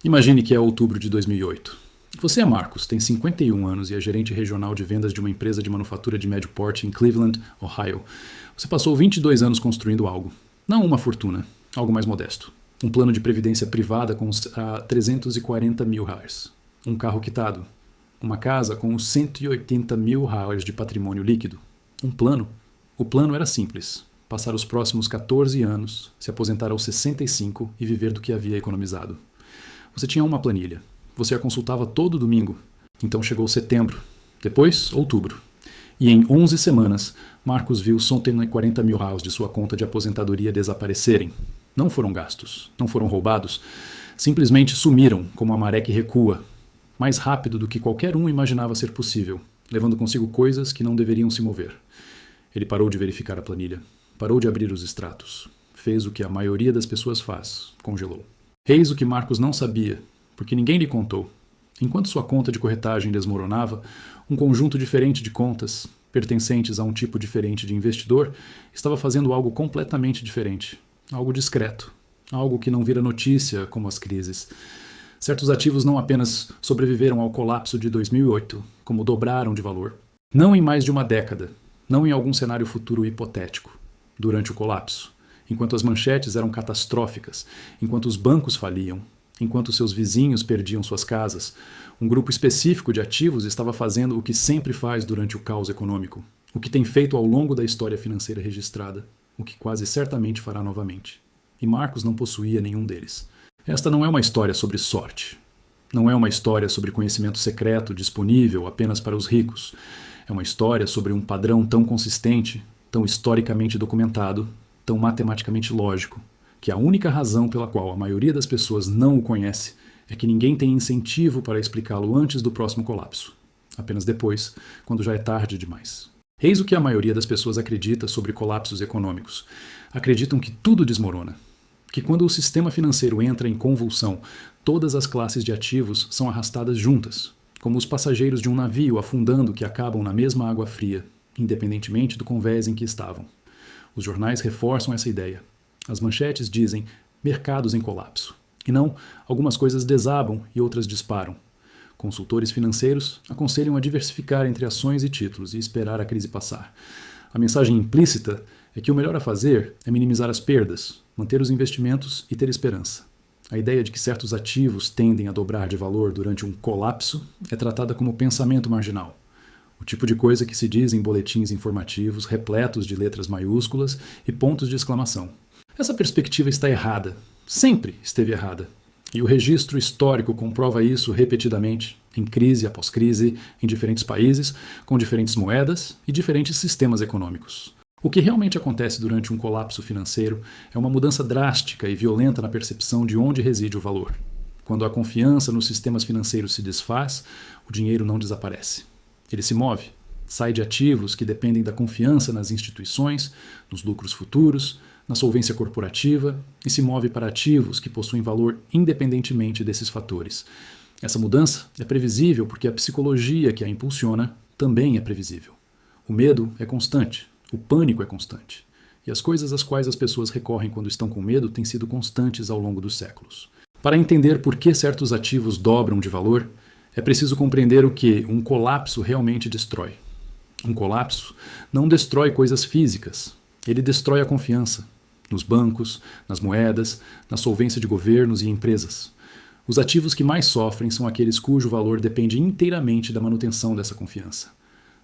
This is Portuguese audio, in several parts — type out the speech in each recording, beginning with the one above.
Imagine que é outubro de 2008. Você é Marcos, tem 51 anos e é gerente regional de vendas de uma empresa de manufatura de médio porte em Cleveland, Ohio. Você passou 22 anos construindo algo. Não uma fortuna, algo mais modesto. Um plano de previdência privada com $340 mil. Um carro quitado. Uma casa com os $180 mil de patrimônio líquido. Um plano. O plano era simples. Passar os próximos 14 anos, se aposentar aos 65 e viver do que havia economizado. Você tinha uma planilha. Você a consultava todo domingo. Então chegou setembro. Depois, outubro. E em 11 semanas, Marcos viu $140 mil de sua conta de aposentadoria desaparecerem. Não foram gastos, não foram roubados. Simplesmente sumiram, como a maré que recua. Mais rápido do que qualquer um imaginava ser possível, levando consigo coisas que não deveriam se mover. Ele parou de verificar a planilha. Parou de abrir os extratos. Fez o que a maioria das pessoas faz. Congelou. Eis o que Marcos não sabia, porque ninguém lhe contou. Enquanto sua conta de corretagem desmoronava, um conjunto diferente de contas, pertencentes a um tipo diferente de investidor, estava fazendo algo completamente diferente. Algo discreto. Algo que não vira notícia, como as crises. Certos ativos não apenas sobreviveram ao colapso de 2008, como dobraram de valor. Não em mais de uma década. Não em algum cenário futuro hipotético. Durante o colapso. Enquanto as manchetes eram catastróficas, enquanto os bancos faliam, enquanto seus vizinhos perdiam suas casas, um grupo específico de ativos estava fazendo o que sempre faz durante o caos econômico, o que tem feito ao longo da história financeira registrada, o que quase certamente fará novamente. E Marcos não possuía nenhum deles. Esta não é uma história sobre sorte. Não é uma história sobre conhecimento secreto disponível apenas para os ricos. É uma história sobre um padrão tão consistente, tão historicamente documentado, tão matematicamente lógico, que a única razão pela qual a maioria das pessoas não o conhece é que ninguém tem incentivo para explicá-lo antes do próximo colapso. Apenas depois, quando já é tarde demais. Eis o que a maioria das pessoas acredita sobre colapsos econômicos. Acreditam que tudo desmorona. Que quando o sistema financeiro entra em convulsão, todas as classes de ativos são arrastadas juntas, como os passageiros de um navio afundando que acabam na mesma água fria, independentemente do convés em que estavam. Os jornais reforçam essa ideia. As manchetes dizem mercados em colapso. E não, algumas coisas desabam e outras disparam. Consultores financeiros aconselham a diversificar entre ações e títulos e esperar a crise passar. A mensagem implícita é que o melhor a fazer é minimizar as perdas, manter os investimentos e ter esperança. A ideia de que certos ativos tendem a dobrar de valor durante um colapso é tratada como pensamento marginal. O tipo de coisa que se diz em boletins informativos repletos de letras maiúsculas e pontos de exclamação. Essa perspectiva está errada. Sempre esteve errada. E o registro histórico comprova isso repetidamente, em crise após crise, em diferentes países, com diferentes moedas e diferentes sistemas econômicos. O que realmente acontece durante um colapso financeiro é uma mudança drástica e violenta na percepção de onde reside o valor. Quando a confiança nos sistemas financeiros se desfaz, o dinheiro não desaparece. Ele se move, sai de ativos que dependem da confiança nas instituições, nos lucros futuros, na solvência corporativa e se move para ativos que possuem valor independentemente desses fatores. Essa mudança é previsível porque a psicologia que a impulsiona também é previsível. O medo é constante, o pânico é constante. E as coisas às quais as pessoas recorrem quando estão com medo têm sido constantes ao longo dos séculos. Para entender por que certos ativos dobram de valor, é preciso compreender o que um colapso realmente destrói. Um colapso não destrói coisas físicas, ele destrói a confiança nos bancos, nas moedas, na solvência de governos e empresas. Os ativos que mais sofrem são aqueles cujo valor depende inteiramente da manutenção dessa confiança.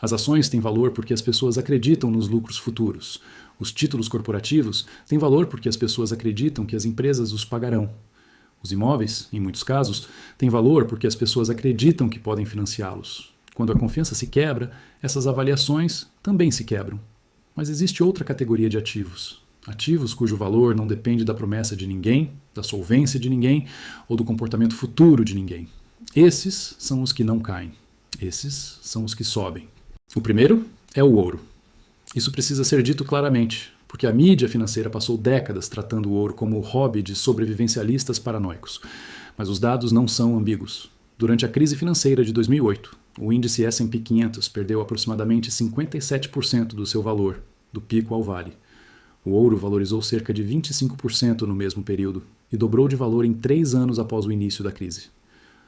As ações têm valor porque as pessoas acreditam nos lucros futuros. Os títulos corporativos têm valor porque as pessoas acreditam que as empresas os pagarão. Os imóveis, em muitos casos, têm valor porque as pessoas acreditam que podem financiá-los. Quando a confiança se quebra, essas avaliações também se quebram. Mas existe outra categoria de ativos. Ativos cujo valor não depende da promessa de ninguém, da solvência de ninguém ou do comportamento futuro de ninguém. Esses são os que não caem. Esses são os que sobem. O primeiro é o ouro. Isso precisa ser dito claramente, porque a mídia financeira passou décadas tratando o ouro como o hobby de sobrevivencialistas paranoicos. Mas os dados não são ambíguos. Durante a crise financeira de 2008, o índice S&P 500 perdeu aproximadamente 57% do seu valor, do pico ao vale. O ouro valorizou cerca de 25% no mesmo período e dobrou de valor em 3 anos após o início da crise.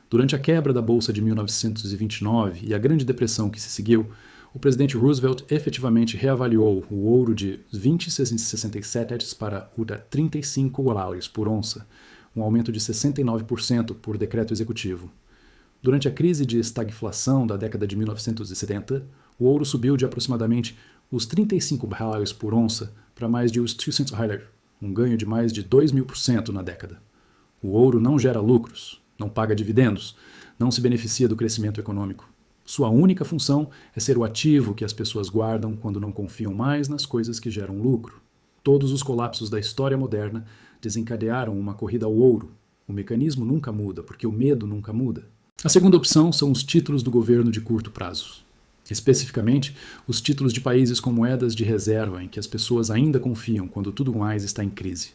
Durante a quebra da Bolsa de 1929 e a Grande Depressão que se seguiu, o presidente Roosevelt efetivamente reavaliou o ouro de 20,67 para $35 por onça, um aumento de 69% por decreto executivo. Durante a crise de estagflação da década de 1970, o ouro subiu de aproximadamente os $35 por onça para mais de os $200, um ganho de mais de 2.000% na década. O ouro não gera lucros, não paga dividendos, não se beneficia do crescimento econômico. Sua única função é ser o ativo que as pessoas guardam quando não confiam mais nas coisas que geram lucro. Todos os colapsos da história moderna desencadearam uma corrida ao ouro. O mecanismo nunca muda, porque o medo nunca muda. A segunda opção são os títulos do governo de curto prazo. Especificamente, os títulos de países com moedas de reserva em que as pessoas ainda confiam quando tudo mais está em crise.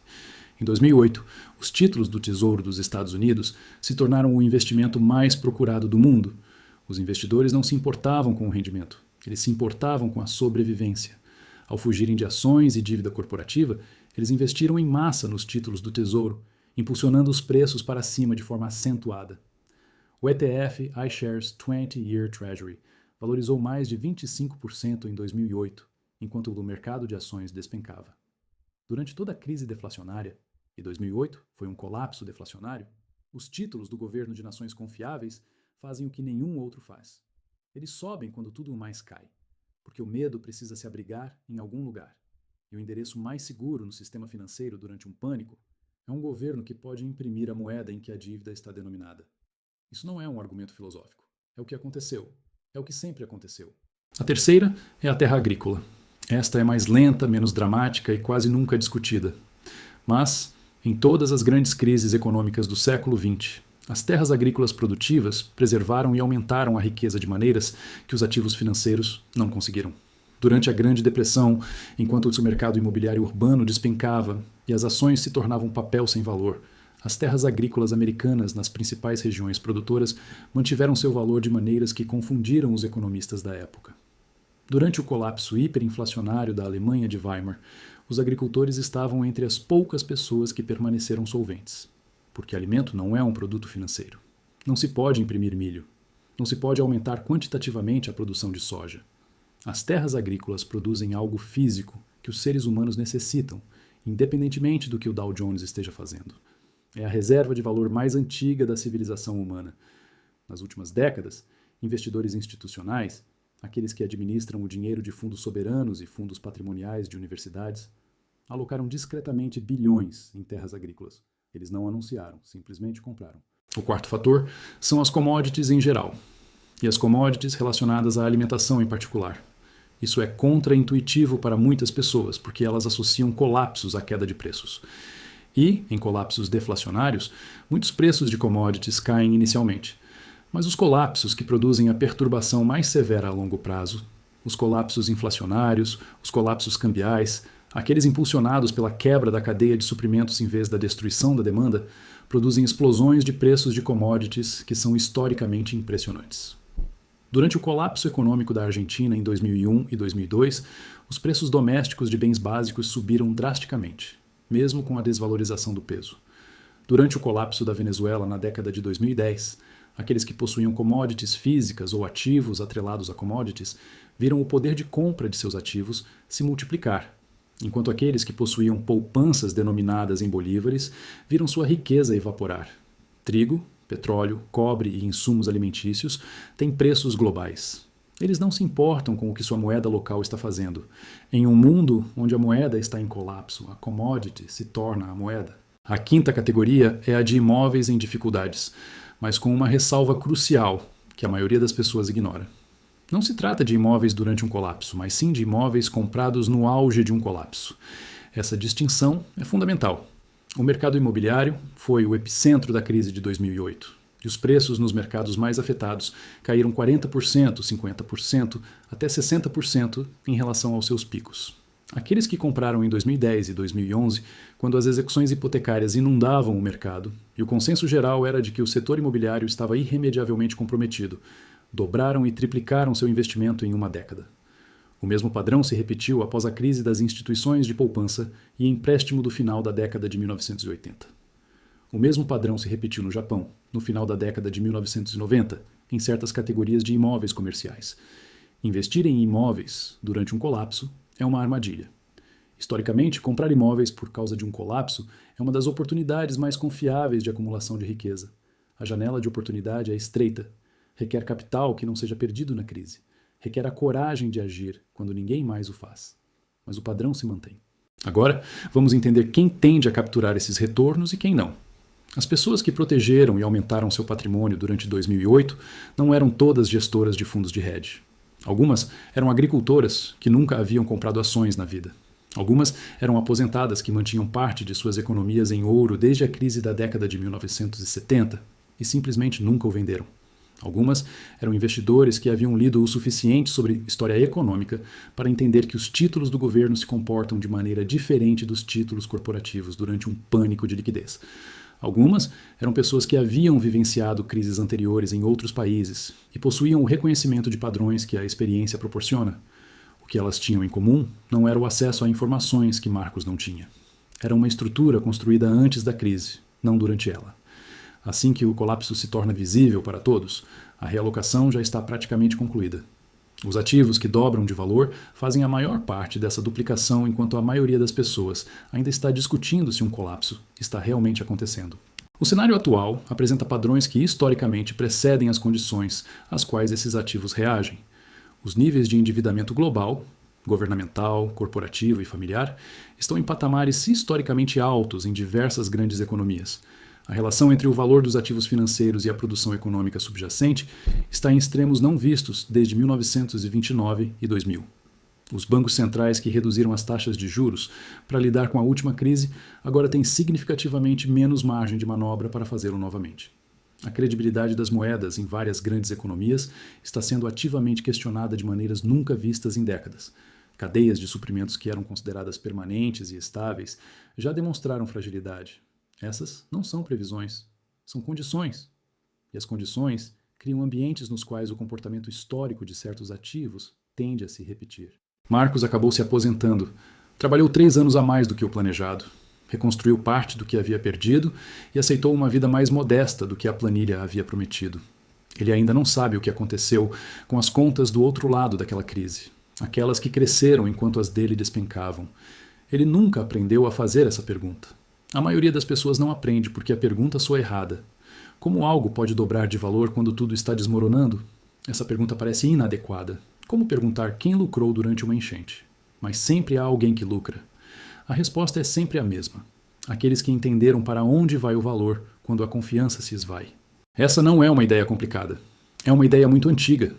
Em 2008, os títulos do Tesouro dos Estados Unidos se tornaram o investimento mais procurado do mundo. Os investidores não se importavam com o rendimento, eles se importavam com a sobrevivência. Ao fugirem de ações e dívida corporativa, eles investiram em massa nos títulos do Tesouro, impulsionando os preços para cima de forma acentuada. O ETF iShares 20-Year Treasury valorizou mais de 25% em 2008, enquanto o mercado de ações despencava. Durante toda a crise deflacionária, e 2008 foi um colapso deflacionário, os títulos do governo de nações confiáveis fazem o que nenhum outro faz. Eles sobem quando tudo mais cai, porque o medo precisa se abrigar em algum lugar. E o endereço mais seguro no sistema financeiro durante um pânico é um governo que pode imprimir a moeda em que a dívida está denominada. Isso não é um argumento filosófico. É o que aconteceu. É o que sempre aconteceu. A terceira é a terra agrícola. Esta é mais lenta, menos dramática e quase nunca discutida. Mas, em todas as grandes crises econômicas do século XX, as terras agrícolas produtivas preservaram e aumentaram a riqueza de maneiras que os ativos financeiros não conseguiram. Durante a Grande Depressão, enquanto o mercado imobiliário urbano despencava e as ações se tornavam papel sem valor, as terras agrícolas americanas nas principais regiões produtoras mantiveram seu valor de maneiras que confundiram os economistas da época. Durante o colapso hiperinflacionário da Alemanha de Weimar, os agricultores estavam entre as poucas pessoas que permaneceram solventes. Porque alimento não é um produto financeiro. Não se pode imprimir milho. Não se pode aumentar quantitativamente a produção de soja. As terras agrícolas produzem algo físico que os seres humanos necessitam, independentemente do que o Dow Jones esteja fazendo. É a reserva de valor mais antiga da civilização humana. Nas últimas décadas, investidores institucionais, aqueles que administram o dinheiro de fundos soberanos e fundos patrimoniais de universidades, alocaram discretamente bilhões em terras agrícolas. Eles não anunciaram, simplesmente compraram. O quarto fator são as commodities em geral, e as commodities relacionadas à alimentação em particular. Isso é contraintuitivo para muitas pessoas, porque elas associam colapsos à queda de preços. E, em colapsos deflacionários, muitos preços de commodities caem inicialmente. Mas os colapsos que produzem a perturbação mais severa a longo prazo, os colapsos inflacionários, os colapsos cambiais, aqueles impulsionados pela quebra da cadeia de suprimentos em vez da destruição da demanda, produzem explosões de preços de commodities que são historicamente impressionantes. Durante o colapso econômico da Argentina em 2001 e 2002, os preços domésticos de bens básicos subiram drasticamente, mesmo com a desvalorização do peso. Durante o colapso da Venezuela na década de 2010, aqueles que possuíam commodities físicas ou ativos atrelados a commodities viram o poder de compra de seus ativos se multiplicar, enquanto aqueles que possuíam poupanças denominadas em bolívares viram sua riqueza evaporar. Trigo, petróleo, cobre e insumos alimentícios têm preços globais. Eles não se importam com o que sua moeda local está fazendo. Em um mundo onde a moeda está em colapso, a commodity se torna a moeda. A quinta categoria é a de imóveis em dificuldades, mas com uma ressalva crucial que a maioria das pessoas ignora. Não se trata de imóveis durante um colapso, mas sim de imóveis comprados no auge de um colapso. Essa distinção é fundamental. O mercado imobiliário foi o epicentro da crise de 2008. E os preços nos mercados mais afetados caíram 40%, 50%, até 60% em relação aos seus picos. Aqueles que compraram em 2010 e 2011, quando as execuções hipotecárias inundavam o mercado, e o consenso geral era de que o setor imobiliário estava irremediavelmente comprometido, dobraram e triplicaram seu investimento em uma década. O mesmo padrão se repetiu após a crise das instituições de poupança e empréstimo do final da década de 1980. O mesmo padrão se repetiu no Japão, no final da década de 1990, em certas categorias de imóveis comerciais. Investir em imóveis durante um colapso é uma armadilha. Historicamente, comprar imóveis por causa de um colapso é uma das oportunidades mais confiáveis de acumulação de riqueza. A janela de oportunidade é estreita, requer capital que não seja perdido na crise, requer a coragem de agir quando ninguém mais o faz. Mas o padrão se mantém. Agora, vamos entender quem tende a capturar esses retornos e quem não. As pessoas que protegeram e aumentaram seu patrimônio durante 2008 não eram todas gestoras de fundos de hedge. Algumas eram agricultoras que nunca haviam comprado ações na vida. Algumas eram aposentadas que mantinham parte de suas economias em ouro desde a crise da década de 1970 e simplesmente nunca o venderam. Algumas eram investidores que haviam lido o suficiente sobre história econômica para entender que os títulos do governo se comportam de maneira diferente dos títulos corporativos durante um pânico de liquidez. Algumas eram pessoas que haviam vivenciado crises anteriores em outros países e possuíam o reconhecimento de padrões que a experiência proporciona. O que elas tinham em comum não era o acesso a informações que Marcos não tinha. Era uma estrutura construída antes da crise, não durante ela. Assim que o colapso se torna visível para todos, a realocação já está praticamente concluída. Os ativos que dobram de valor fazem a maior parte dessa duplicação, enquanto a maioria das pessoas ainda está discutindo se um colapso está realmente acontecendo. O cenário atual apresenta padrões que historicamente precedem as condições às quais esses ativos reagem. Os níveis de endividamento global, governamental, corporativo e familiar estão em patamares historicamente altos em diversas grandes economias. A relação entre o valor dos ativos financeiros e a produção econômica subjacente está em extremos não vistos desde 1929 e 2000. Os bancos centrais que reduziram as taxas de juros para lidar com a última crise agora têm significativamente menos margem de manobra para fazê-lo novamente. A credibilidade das moedas em várias grandes economias está sendo ativamente questionada de maneiras nunca vistas em décadas. Cadeias de suprimentos que eram consideradas permanentes e estáveis já demonstraram fragilidade. Essas não são previsões, são condições. E as condições criam ambientes nos quais o comportamento histórico de certos ativos tende a se repetir. Marcos acabou se aposentando. Trabalhou 3 anos a mais do que o planejado. Reconstruiu parte do que havia perdido e aceitou uma vida mais modesta do que a planilha havia prometido. Ele ainda não sabe o que aconteceu com as contas do outro lado daquela crise, aquelas que cresceram enquanto as dele despencavam. Ele nunca aprendeu a fazer essa pergunta. A maioria das pessoas não aprende porque a pergunta soa errada. Como algo pode dobrar de valor quando tudo está desmoronando? Essa pergunta parece inadequada. Como perguntar quem lucrou durante uma enchente? Mas sempre há alguém que lucra. A resposta é sempre a mesma. Aqueles que entenderam para onde vai o valor quando a confiança se esvai. Essa não é uma ideia complicada. É uma ideia muito antiga.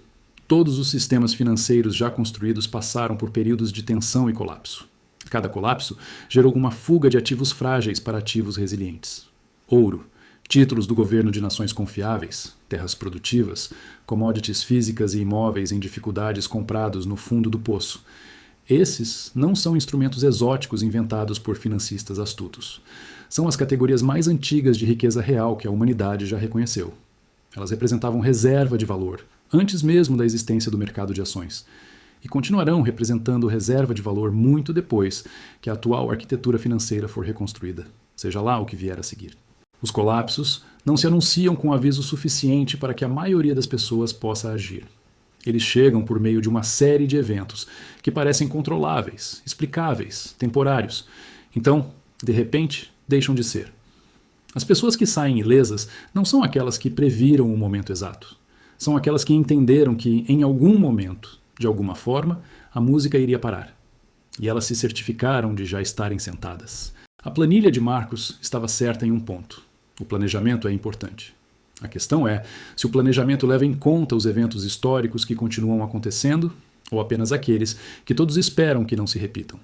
Todos os sistemas financeiros já construídos passaram por períodos de tensão e colapso. Cada colapso gerou uma fuga de ativos frágeis para ativos resilientes. Ouro, títulos do governo de nações confiáveis, terras produtivas, commodities físicas e imóveis em dificuldades comprados no fundo do poço. Esses não são instrumentos exóticos inventados por financistas astutos. São as categorias mais antigas de riqueza real que a humanidade já reconheceu. Elas representavam reserva de valor, antes mesmo da existência do mercado de ações. E continuarão representando reserva de valor muito depois que a atual arquitetura financeira for reconstruída, seja lá o que vier a seguir. Os colapsos não se anunciam com aviso suficiente para que a maioria das pessoas possa agir. Eles chegam por meio de uma série de eventos que parecem controláveis, explicáveis, temporários. Então, de repente, deixam de ser. As pessoas que saem ilesas não são aquelas que previram o momento exato. São aquelas que entenderam que, em algum momento, de alguma forma, a música iria parar. E elas se certificaram de já estarem sentadas. A planilha de Marcos estava certa em um ponto. O planejamento é importante. A questão é se o planejamento leva em conta os eventos históricos que continuam acontecendo ou apenas aqueles que todos esperam que não se repitam.